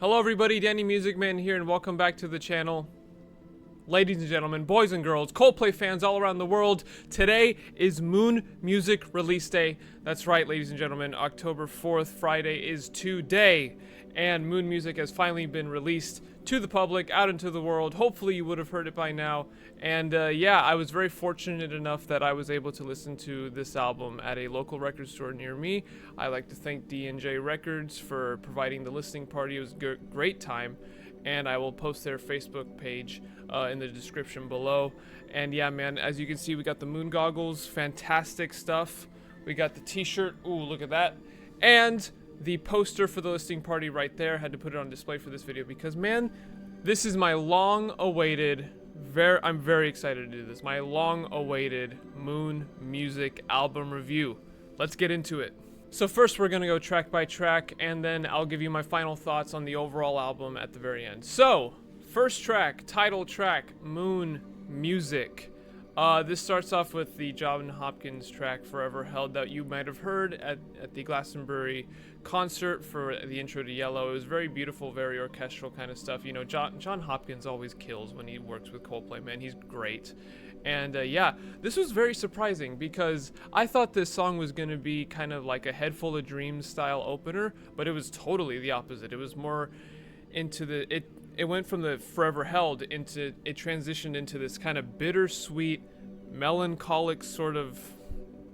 Hello everybody, Danny Music Man here, and welcome back to the channel. Ladies and gentlemen, boys and girls, Coldplay fans all around the world, today is Moon Music Release Day. That's right, ladies and gentlemen, October 4th, Friday is today, and Moon Music has finally been released to the public, out into the world. Hopefully you would have heard it by now, and yeah, I was very fortunate enough that I was able to listen to this album at a local record store near me. I like to thank D&J Records for providing the listening party. It was a great time, and I will post their Facebook page in the description below. And yeah, man, as you can see, we got the moon goggles, fantastic stuff. We got the t-shirt, ooh, look at that, and the poster for the listening party right there. Had to put it on display for this video because, man, this is my long-awaited, I'm very excited to do this, my long-awaited Moon Music album review. Let's get into it. So first we're gonna go track by track, and then I'll give you my final thoughts on the overall album at the very end. So, first track, title track, Moon Music. This starts off with the John Hopkins track, Forever Held, that you might have heard at the Glastonbury concert for the intro to Yellow. It was very beautiful, very orchestral kind of stuff. You know, John Hopkins always kills when he works with Coldplay, man. He's great. And yeah, this was very surprising because I thought this song was going to be kind of like a Head Full of Dreams style opener, but it was totally the opposite. It was more into it went from the Forever Held into, it transitioned into this kind of bittersweet, melancholic sort of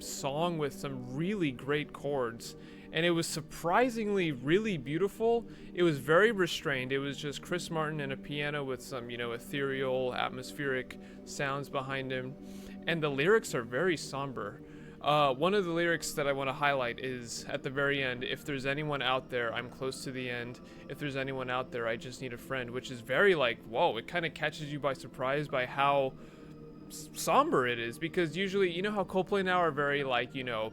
song with some really great chords. And it was surprisingly really beautiful. It was very restrained. It was just Chris Martin and a piano with some, you know, ethereal, atmospheric sounds behind him. And the lyrics are very somber. One of the lyrics that I want to highlight is at the very end, if there's anyone out there, I'm close to the end. If there's anyone out there, I just need a friend, which is very like, whoa, it kind of catches you by surprise by how somber it is, because usually, you know how Coldplay now are very like, you know,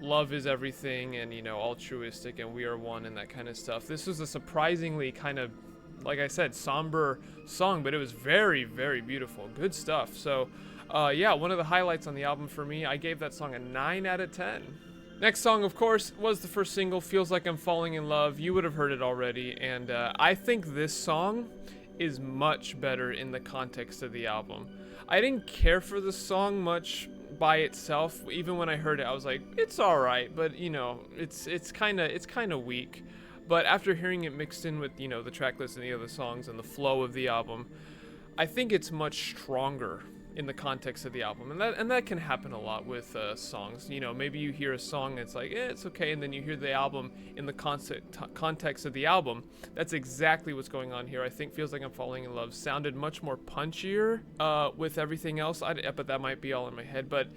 love is everything and, you know, altruistic and we are one and that kind of stuff. This was a surprisingly kind of, like I said, somber song, but it was very, very beautiful. Good stuff. So yeah, one of the highlights on the album for me, I gave that song a 9 out of 10. Next song, of course, was the first single, Feels Like I'm Falling in Love. You would have heard it already, and I think this song is much better in the context of the album. I didn't care for the song much by itself. Even when I heard it, I was like, it's all right, but you know, it's kind of weak. But after hearing it mixed in with, you know, the track list and the other songs and the flow of the album, I think it's much stronger in the context of the album, and that can happen a lot with songs. You know, maybe you hear a song and it's like, it's okay, and then you hear the album in the context of the album. That's exactly what's going on here. I think Feels Like I'm Falling in Love sounded much more punchier with everything else, but that might be all in my head. But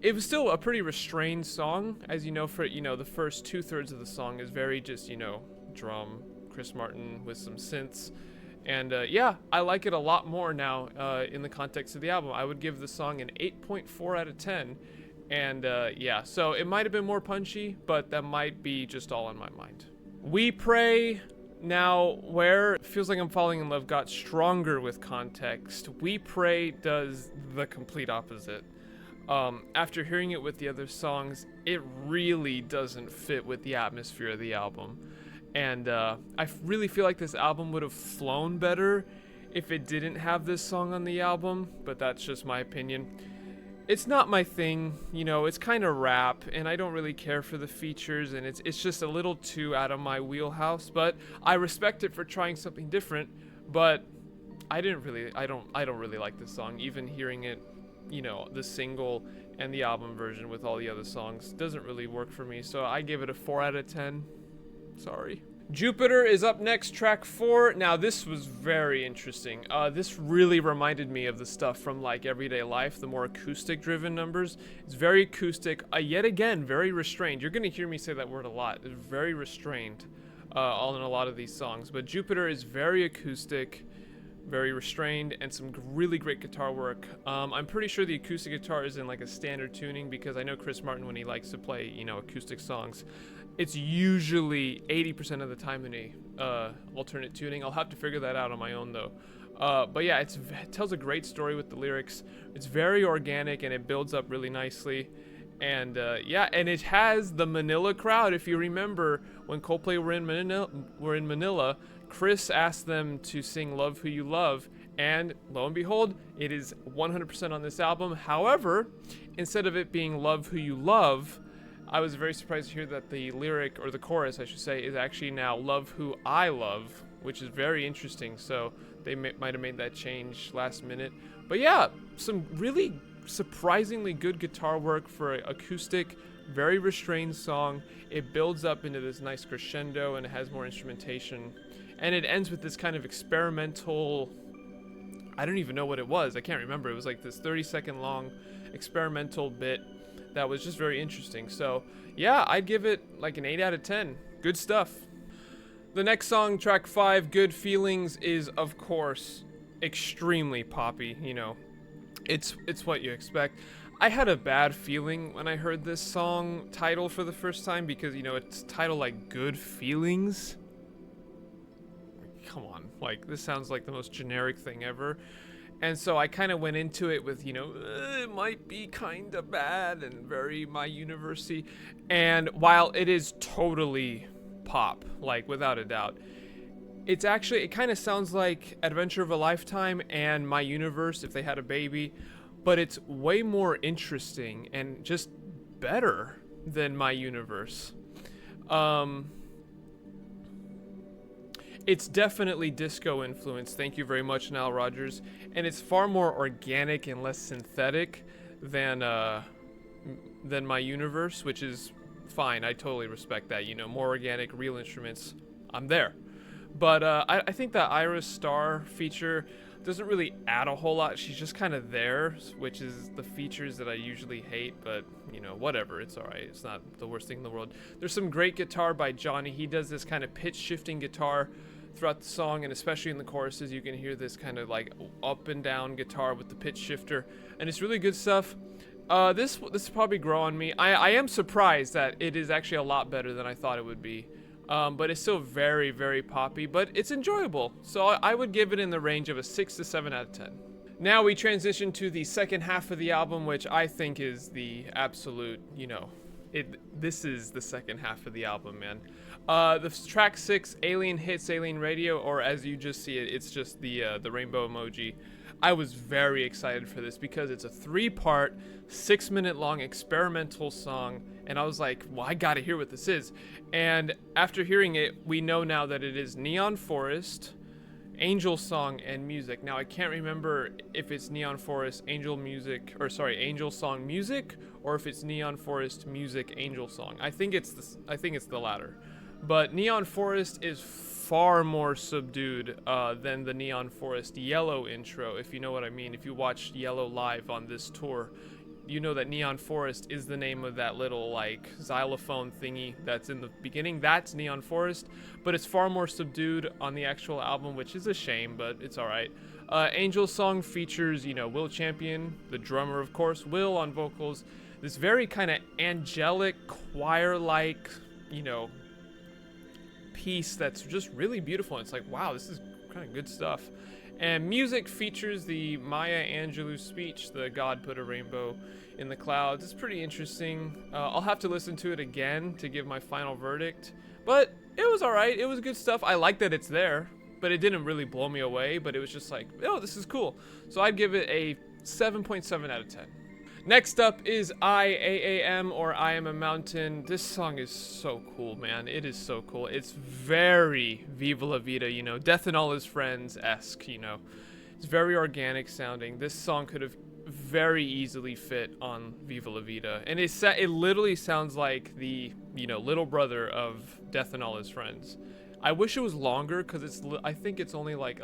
it was still a pretty restrained song, as you know. For, you know, the first 2/3 of the song is very just, you know, drum, Chris Martin with some synths. And yeah, I like it a lot more now in the context of the album. I would give the song an 8.4 out of 10. And yeah, so it might have been more punchy, but that might be just all in my mind. We Pray, now where Feels Like I'm Falling in Love got stronger with context, We Pray does the complete opposite. After hearing it with the other songs, it really doesn't fit with the atmosphere of the album. And I really feel like this album would have flown better if it didn't have this song on the album, but that's just my opinion. It's not my thing, you know, it's kind of rap, and I don't really care for the features, and it's just a little too out of my wheelhouse, but I respect it for trying something different. But I don't really like this song. Even hearing it, you know, the single and the album version with all the other songs doesn't really work for me, so I give it a 4 out of 10. Sorry. Jupiter is up next, track 4. Now this was very interesting. This really reminded me of the stuff from like Everyday Life, the more acoustic driven numbers. It's very acoustic, yet again very restrained. You're gonna hear me say that word a lot. It's very restrained all in a lot of these songs, but Jupiter is very acoustic, very restrained, and some really great guitar work. I'm pretty sure the acoustic guitar is in like a standard tuning, because I know Chris Martin, when he likes to play, you know, acoustic songs, it's usually 80% of the time in a alternate tuning. I'll have to figure that out on my own though. But yeah, it tells a great story with the lyrics. It's very organic and it builds up really nicely. And yeah, and it has the Manila crowd. If you remember when Coldplay were in Manila, Chris asked them to sing Love Who You Love, and lo and behold, it is 100% on this album. However, instead of it being Love Who You Love, I was very surprised to hear that the lyric, or the chorus I should say, is actually now Love Who I Love, which is very interesting. So they might have made that change last minute. But yeah, some really surprisingly good guitar work for an acoustic, very restrained song. It builds up into this nice crescendo and it has more instrumentation. And it ends with this kind of experimental, I don't even know what it was. I can't remember. It was like this 30-second long experimental bit that was just very interesting. So yeah, I'd give it like an 8 out of 10. Good stuff. The next song, track 5, Good Feelings, is of course extremely poppy. You know, it's what you expect. I had a bad feeling when I heard this song title for the first time because, you know, it's titled like Good Feelings. Come on, like this sounds like the most generic thing ever. And so I kind of went into it with, you know, it might be kind of bad and very My Universe-y. And while it is totally pop, like without a doubt, it's actually, it kind of sounds like Adventure of a Lifetime and My Universe if they had a baby, but it's way more interesting and just better than My Universe. It's definitely disco influenced, thank you very much, Nile Rodgers, and it's far more organic and less synthetic than My Universe, which is fine. I totally respect that. You know, more organic, real instruments, I'm there. But I think that Iris Star feature doesn't really add a whole lot. She's just kind of there, which is the features that I usually hate, but, you know, whatever. It's all right. It's not the worst thing in the world. There's some great guitar by Johnny. He does this kind of pitch-shifting guitar throughout the song, and especially in the choruses, you can hear this kind of like up and down guitar with the pitch shifter, and it's really good stuff. This will probably grow on me. I am surprised that it is actually a lot better than I thought it would be. But it's still very, very poppy, but it's enjoyable. So I would give it in the range of a 6 to 7 out of 10. Now we transition to the second half of the album, which I think is the absolute, you know, this is the second half of the album, man. The track 6, Alien Hits Alien Radio, or as you just see it, it's just the rainbow emoji. I was very excited for this because it's a 3-part, 6-minute long experimental song, and I was like, well, I gotta hear what this is. And after hearing it, we know now that it is Neon Forest, Angel Song, and Music. Now I can't remember if it's Neon Forest, Angel Song Music, or if it's Neon Forest Music Angel Song. I think it's the latter. But Neon Forest is far more subdued than the Neon Forest Yellow intro, if you know what I mean. If you watched Yellow live on this tour, you know that Neon Forest is the name of that little like xylophone thingy that's in the beginning. That's Neon Forest, but it's far more subdued on the actual album, which is a shame, but it's all right. Angel Song features, you know, Will Champion, the drummer, of course, Will on vocals. This very kind of angelic, choir-like, you know, piece that's just really beautiful. It's like, wow, this is kind of good stuff. And Music features the Maya Angelou speech, the God put a rainbow in the clouds. It's pretty interesting. I'll have to listen to it again to give my final verdict, but it was all right. It was good stuff. I like that it's there, but it didn't really blow me away, but it was just like, oh, this is cool. So I'd give it a 7.7 out of 10. Next up is IAAM, or I Am a Mountain. This song is so cool, man. It is so cool. It's very Viva La Vida, you know, Death and All His Friends-esque, you know. It's very organic sounding. This song could have very easily fit on Viva La Vida. And it literally sounds like the, you know, little brother of Death and All His Friends. I wish it was longer because I think it's only like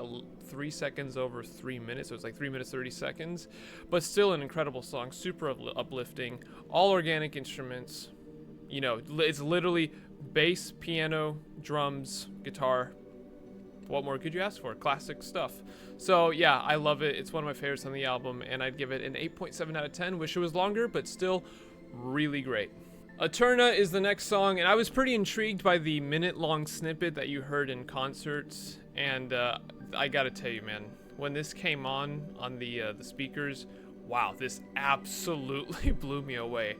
3 seconds over 3 minutes, so it's like 3 minutes 30 seconds, but still an incredible song, super uplifting, all organic instruments. You know, it's literally bass, piano, drums, guitar. What more could you ask for? Classic stuff. So yeah, I love it. It's one of my favorites on the album, and I'd give it an 8.7 out of 10. Wish it was longer, but still really great. Turna is the next song, and I was pretty intrigued by the minute-long snippet that you heard in concerts, and I gotta tell you, man, when this came on the speakers, wow, this absolutely blew me away.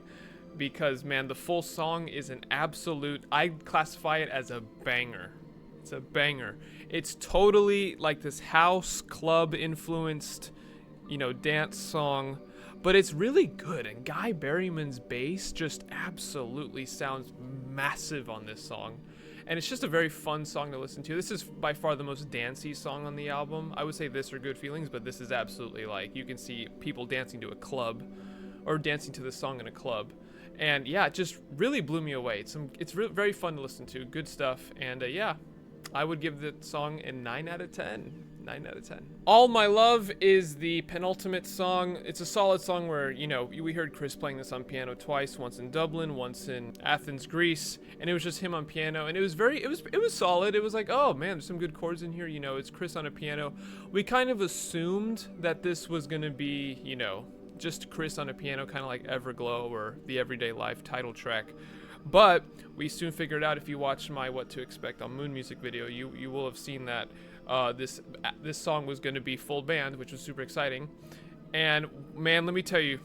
because, man, the full song is an absolute, I'd classify it as a banger. It's a banger. It's totally like this house club influenced, dance song, but it's really good. And Guy Berryman's bass just absolutely sounds massive on this song. And it's just a very fun song to listen to. This is by far the most dancey song on the album. I would say this or Good Feelings, but this is absolutely like, you can see people dancing to a club or dancing to this song in a club. And yeah, it just really blew me away. It's very fun to listen to. Good stuff. And yeah, I would give the song a 9 out of 10. 9 out of 10. All My Love is the penultimate song. It's a solid song where, we heard Chris playing this on piano twice, once in Dublin, once in Athens, Greece, and it was just him on piano, and it was solid. It was like, oh man, there's some good chords in here, it's Chris on a piano. We kind of assumed that this was gonna be, just Chris on a piano, kind of like Everglow or the Everyday Life title track. But we soon figured out, if you watched my What to Expect on Moon music video, you will have seen that this song was going to be full band, which was super exciting. And man, let me tell you,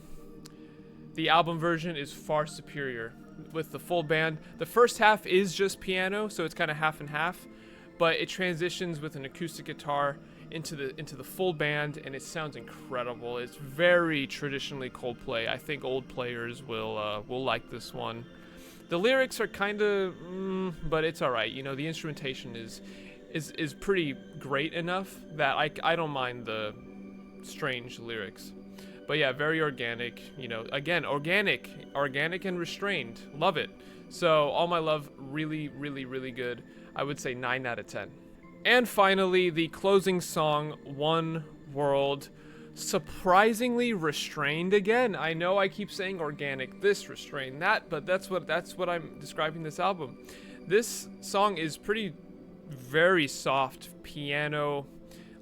the album version is far superior with the full band. The first half is just piano, so it's kind of half and half, but it transitions with an acoustic guitar into the full band, and it sounds incredible. It's very traditionally Coldplay. I think old players will like this one. The lyrics are kind of, but it's all right. The instrumentation is pretty great enough that I don't mind the strange lyrics. But yeah, very organic. Again, organic and restrained. Love it. So All My Love, really, really, really good. I would say 9 out of 10. And finally, the closing song, One World. Surprisingly restrained again. I know I keep saying organic, this, restrained, that, but that's what I'm describing this album. This song is very soft piano,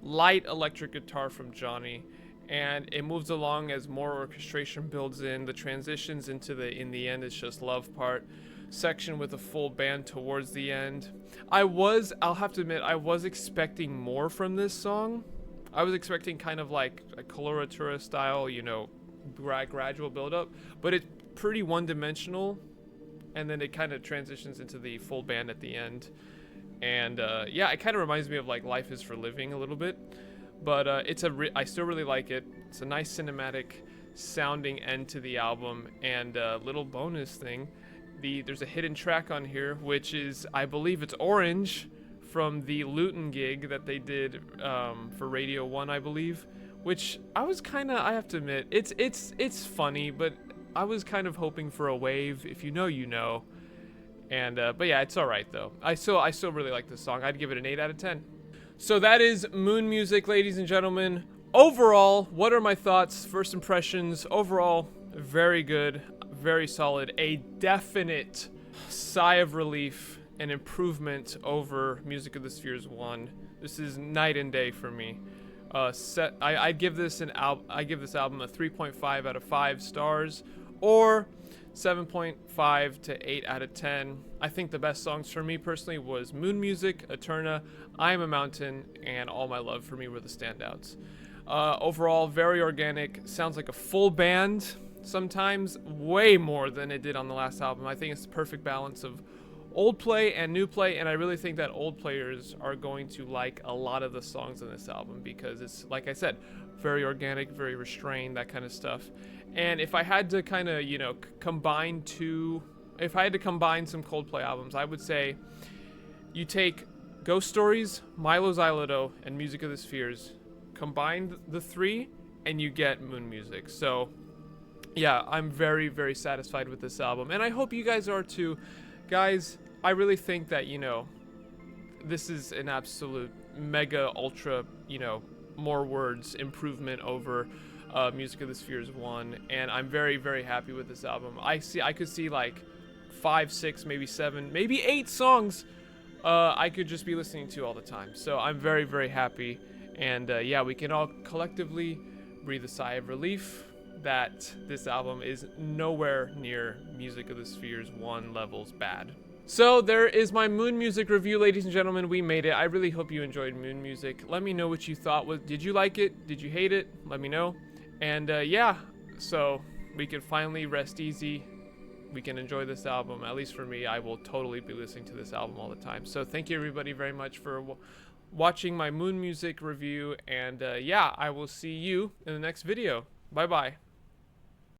light electric guitar from Johnny, and it moves along as more orchestration builds in. The transitions in the end, it's just love part section with a full band towards the end. I'll have to admit, I was expecting more from this song. I was expecting kind of like a coloratura style, gradual build-up, but it's pretty one-dimensional, and then it kind of transitions into the full band at the end. And yeah, it kind of reminds me of like Life Is for Living a little bit, but I still really like it. It's a nice cinematic sounding end to the album. And little bonus thing, there's a hidden track on here, which is, I believe it's Orange, from the Luton gig that they did for Radio 1, I believe, which I was kind of, I have to admit, it's funny, but I was kind of hoping for a wave. If you know, you know. And but yeah, it's all right though. I still really like this song. I'd give it an 8 out of 10. So that is Moon Music, ladies and gentlemen. Overall, what are my thoughts? First impressions. Overall, very good, very solid. A definite sigh of relief. An improvement over Music of the Spheres 1. This is night and day for me. I give this album a 3.5 out of 5 stars, or 7.5 to 8 out of 10. I think the best songs for me personally was Moon Music, Turna, I Am a Mountain, and All My Love for me were the standouts. Overall, very organic. Sounds like a full band. Sometimes way more than it did on the last album. I think it's the perfect balance of old play and new play, and I really think that old players are going to like a lot of the songs on this album, because it's, like I said, very organic, very restrained, that kind of stuff. And if I had to kind of, combine some Coldplay albums, I would say you take Ghost Stories, Milo Xyloto, and Music of the Spheres, combine the three, and you get Moon Music. So yeah, I'm very, very satisfied with this album, and I hope you guys are too. Guys, I really think that, this is an absolute mega ultra, more words improvement over Music of the Spheres 1, and I'm very, very happy with this album. I could see like 5, 6, maybe 7, maybe 8 songs I could just be listening to all the time. So I'm very, very happy, and yeah, we can all collectively breathe a sigh of relief that this album is nowhere near Music of the Spheres 1 levels bad. So there is my Moon Music review, ladies and gentlemen. We made it. I really hope you enjoyed Moon Music. Let me know what you thought. Did you like it? Did you hate it? Let me know. And yeah, so we can finally rest easy we can enjoy this album. At least for me, I will totally be listening to this album all the time. So thank you everybody very much for watching my Moon Music review, and yeah, I will see you in the next video. Bye bye.